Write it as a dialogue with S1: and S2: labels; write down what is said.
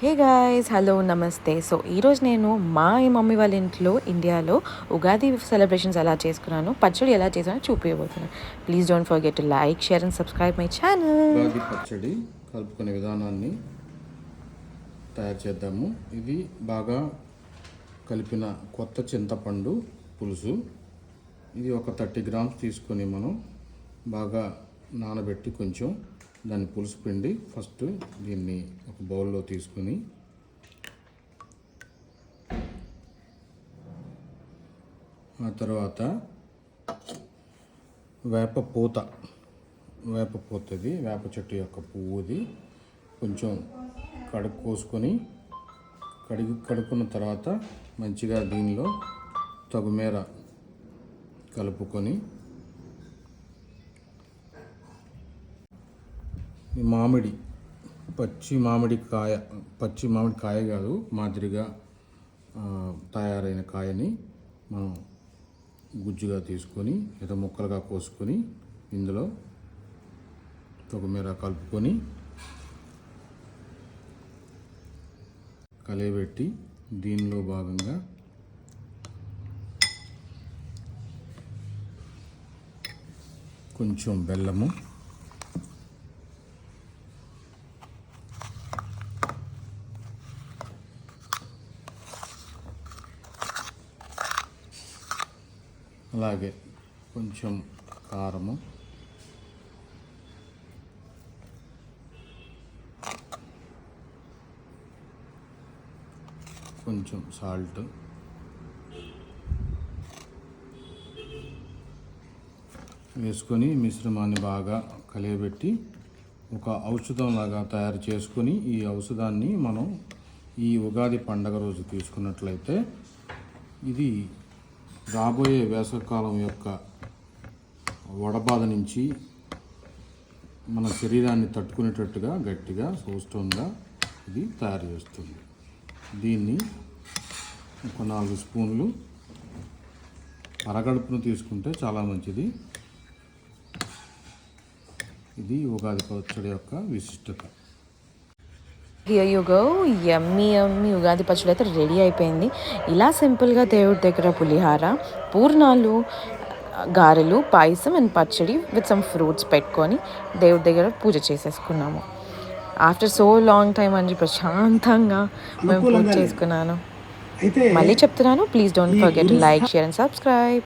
S1: Hey guys, hello, నమస్తే. So ఈరోజు నేను మా మమ్మీ వాళ్ళ ఇంట్లో ఇండియాలో ఉగాది సెలబ్రేషన్స్ ఎలా చేసుకున్నాను, పచ్చడి ఎలా చేసానో చూపించబోతున్నాను. Please don't forget to like, share and subscribe my channel.
S2: Ugadi పచ్చడి కలుపుకునే విధానాన్ని తయారు చేద్దాము. ఇది బాగా కలిపిన కొత్త చింతపండు పులుసు. ఇది ఒక 30 గ్రామ్స్ తీసుకొని మనం బాగా నానబెట్టి కొంచెం దాన్ని పులుసు పిండి ఫస్ట్ దీన్ని ఒక బౌల్లో తీసుకుని ఆ తర్వాత వేప పూతది వేప చెట్టు యొక్క పువ్వుది కొంచెం కోసుకొని కడుక్కున్న తర్వాత మంచిగా దీనిలో తగుమేర కలుపుకొని పచ్చి మామిడి కాయ కాదు, మాదిరిగా తయారైన కాయని మనం గుజ్జుగా తీసుకొని లేదా ముక్కలుగా కోసుకొని ఇందులో తొగమేర కలుపుకొని కలియబెట్టి దీనిలో భాగంగా కొంచెం బెల్లము, అలాగే కొంచెం కారము, కొంచెం సాల్ట్, వేసుకొని మిశ్రమాన్ని బాగా కలియబెట్టి ఒక ఔషధంలాగా తయారు చేసుకొని ఈ ఔషధాన్ని మనం ఈ ఉగాది పండగ రోజు తీసుకున్నట్లయితే ఇది రాబోయే వేసవికాలం యొక్క వడబాధ నుంచి మన శరీరాన్ని తట్టుకునేటట్టుగా గట్టిగా సౌష్టంగా ఇది తయారు చేస్తుంది. దీన్ని ఒక 4 స్పూన్లు అరగడుపును తీసుకుంటే చాలా మంచిది. ఇది ఉగాది పచ్చడి యొక్క విశిష్టత.
S1: హియర్ యు గో, యమ్మీ ఉగాది పచ్చడి అయితే రెడీ అయిపోయింది. ఇలా సింపుల్గా దేవుడి దగ్గర పులిహార, పూర్ణాలు, గారెలు, పాయసం అండ్ పచ్చడి విత్ సమ్ ఫ్రూట్స్ పెట్టుకొని దేవుడి దగ్గర పూజ చేసేసుకున్నాము. ఆఫ్టర్ సో లాంగ్ టైం అని ప్రశాంతంగా మేము పూజ చేసుకున్నాను. మళ్ళీ చెప్తున్నాను, please don't forget to like, share and subscribe.